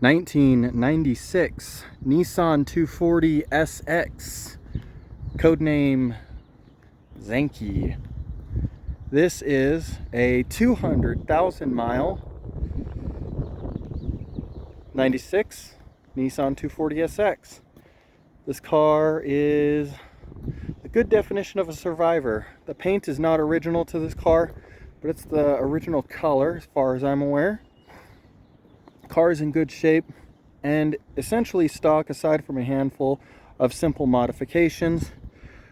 1996 Nissan 240 SX, codename Zanky. This is a 200,000 mile 96 Nissan 240 SX. This car is a good definition of a survivor. The paint is not original to this car, but it's the original color as far as I'm aware. The car is in good shape and essentially stock aside from a handful of simple modifications.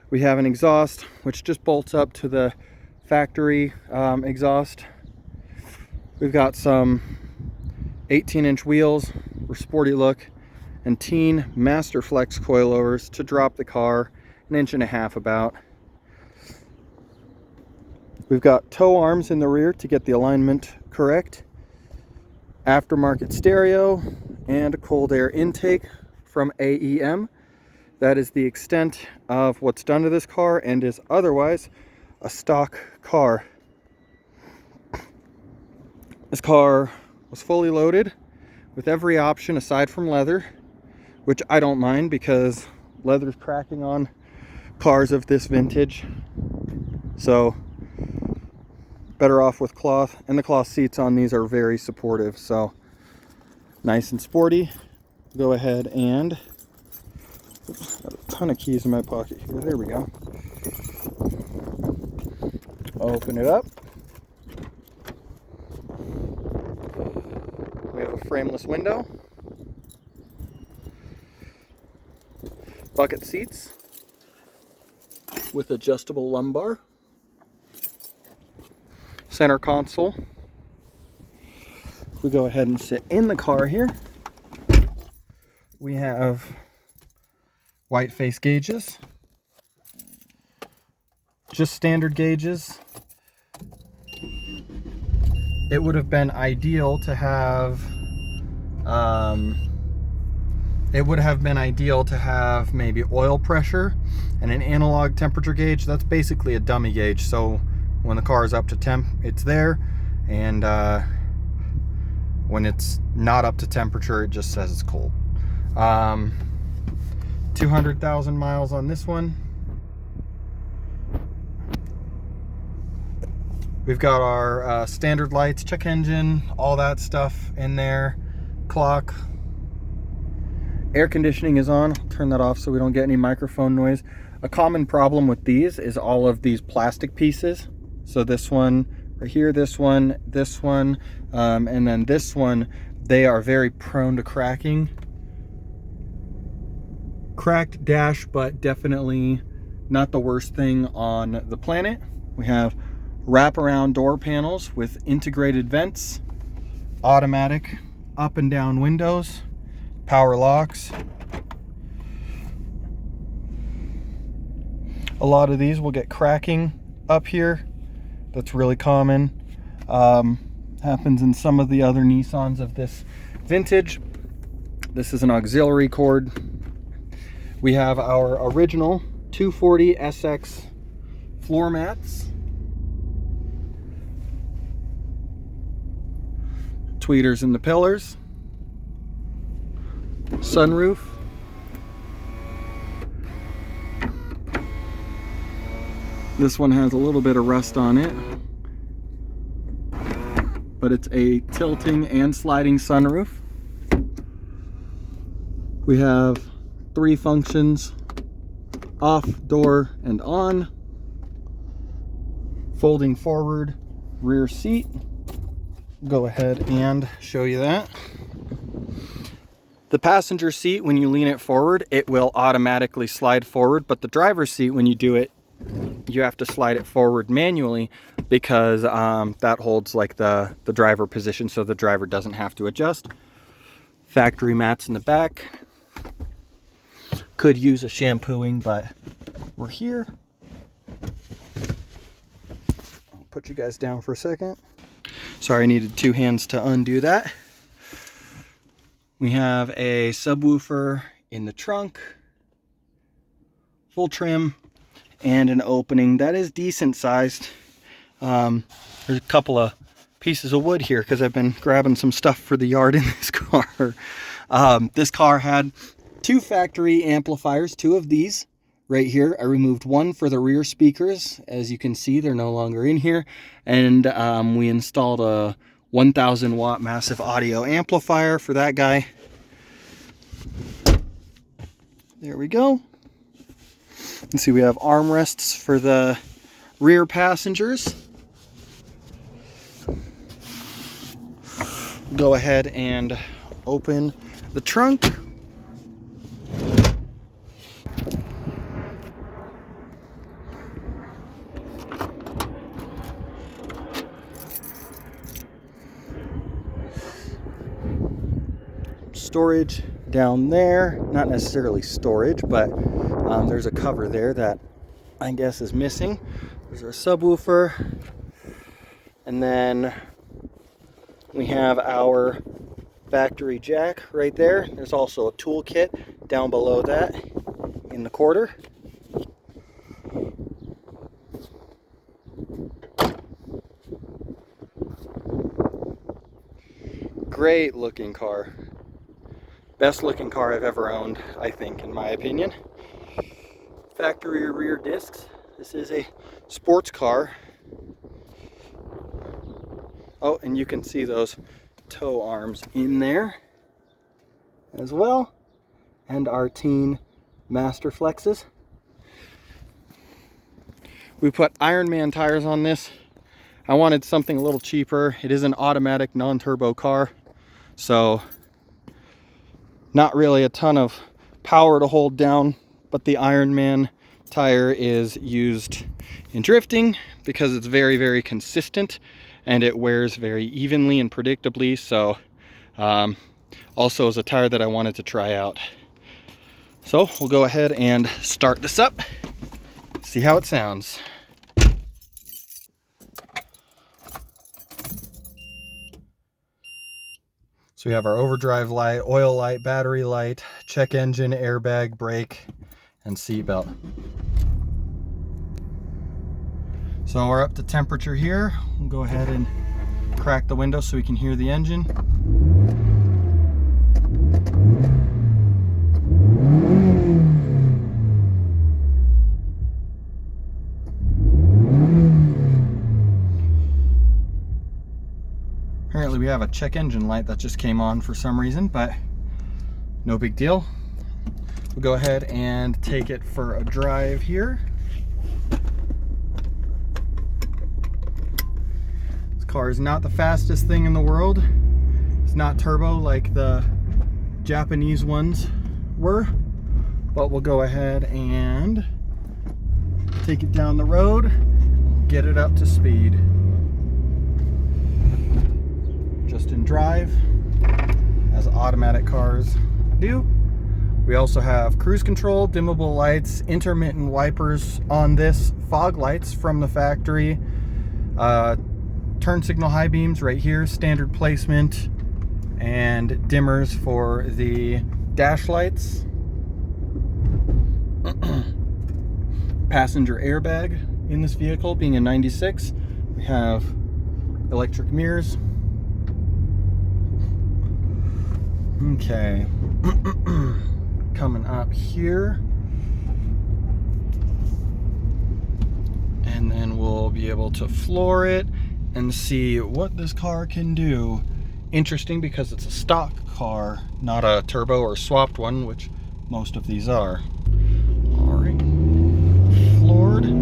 We have an exhaust which just bolts up to the factory exhaust. We've got some 18-inch wheels for sporty look and teen Master Flex coilovers to drop the car 1.5 inches about. We've got tow arms in the rear to get the alignment correct, aftermarket stereo, and a cold air intake from AEM. That is the extent of what's done to this car and is otherwise a stock car. This car was fully loaded with every option aside from leather, which I don't mind because leather's cracking on cars of this vintage. So better off with cloth, and the cloth seats on these are very supportive, so nice and sporty. Go ahead and got a ton of keys in my pocket here. There we go. Open it up. We have a frameless window, bucket seats with adjustable lumbar, center console. We go ahead and sit in the car here. We have white face gauges, just standard gauges. It would have been ideal to have maybe oil pressure and an analog temperature gauge. That's basically a dummy gauge, so when the car is up to temp, it's there, and when it's not up to temperature, it just says it's cold. 200,000 miles on this one. We've got our standard lights, check engine, all that stuff in there. Clock. Air conditioning is on. I'll turn that off so we don't get any microphone noise. A common problem with these is all of these plastic pieces. So this one right here, this one, and then this one, they are very prone to cracking. Cracked dash, but definitely not the worst thing on the planet. We have wraparound door panels with integrated vents, automatic up and down windows, power locks. A lot of these will get cracking up here. That's really common. Happens in some of the other Nissans of this vintage. This is an auxiliary cord. We have our original 240 SX floor mats. Tweeters in the pillars. Sunroof. This one has a little bit of rust on it, but it's a tilting and sliding sunroof. We have 3 functions: off, door, and on. Folding forward rear seat. Go ahead and show you that. The passenger seat, when you lean it forward, it will automatically slide forward, but the driver's seat, when you do it, you have to slide it forward manually because that holds like the driver position, so the driver doesn't have to adjust. Factory mats in the back. Could use a shampooing, but we're here. I'll put you guys down for a second. Sorry, I needed 2 hands to undo that. We have a subwoofer in the trunk, full trim, and an opening that is decent sized. There's a couple of pieces of wood here because I've been grabbing some stuff for the yard in this car. This car had 2 factory amplifiers, 2 of these right here. I removed one for the rear speakers. As you can see, they're no longer in here. And we installed a 1000 watt massive audio amplifier for that guy. There we go. You can see we have armrests for the rear passengers. Go ahead and open the trunk. Storage down there, not necessarily storage, but there's a cover there that I guess is missing. There's our subwoofer, and then we have our factory jack right there. There's also a tool kit down below that in the quarter. Great looking car. Best looking car I've ever owned, I think, in my opinion. Factory rear discs. This is a sports car. Oh, and you can see those tow arms in there as well. And our teen master flexes. We put Ironman tires on this. I wanted something a little cheaper. It is an automatic non-turbo car, so not really a ton of power to hold down, but the Ironman tire is used in drifting because it's very, very consistent and it wears very evenly and predictably. So also is a tire that I wanted to try out. So we'll go ahead and start this up, see how it sounds. So we have our overdrive light, oil light, battery light, check engine, airbag, brake, and seat belt. So we're up to temperature here. We'll go ahead and crack the window so we can hear the engine. Apparently we have a check engine light that just came on for some reason, but no big deal. We'll go ahead and take it for a drive here. This car is not the fastest thing in the world. It's not turbo like the Japanese ones were, but we'll go ahead and take it down the road, get it up to speed. Just in drive, as automatic cars do. We also have cruise control, dimmable lights, intermittent wipers on this, fog lights from the factory, turn signal high beams right here, standard placement, and dimmers for the dash lights. Passenger airbag in this vehicle, being a 96. We have electric mirrors. Okay, coming up here, and then we'll be able to floor it and see what this car can do. Interesting because it's a stock car, not a turbo or swapped one, which most of these are. All right, floored.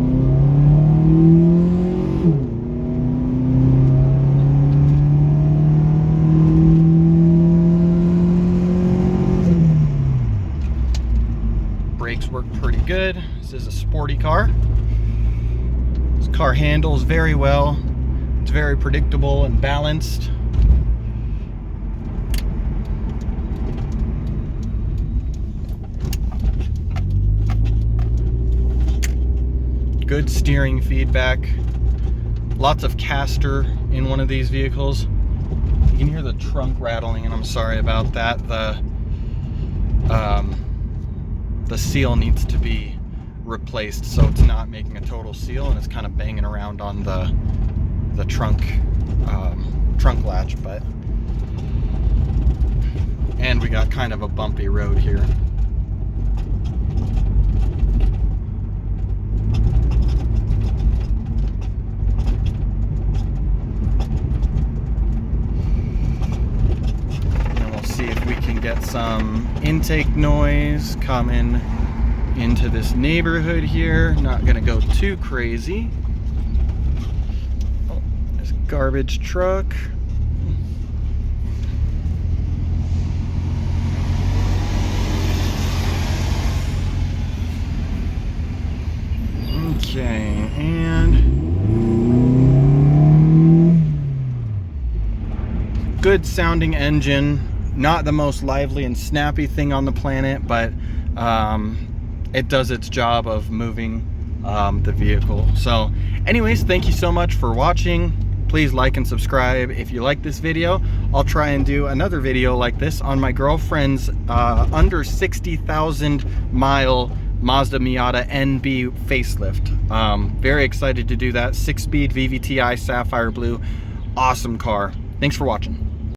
Brakes work pretty good. This is a sporty car. This car handles very well. It's very predictable and balanced. Good steering feedback. Lots of caster in one of these vehicles. You can hear the trunk rattling, and I'm sorry about that. The seal needs to be replaced so it's not making a total seal and it's kind of banging around on the trunk trunk latch, but, and we got kind of a bumpy road here. And we'll see if we can get some intake noise coming into this neighborhood here. Not gonna go too crazy. Oh, there's a garbage truck. Okay, and good sounding engine. Not the most lively and snappy thing on the planet, but it does its job of moving the vehicle. So anyways, thank you so much for watching. Please like and subscribe if you like this video. I'll try and do another video like this on my girlfriend's under 60,000 mile Mazda Miata NB facelift. Very excited to do that. 6-speed VVTi Sapphire Blue. Awesome car. Thanks for watching.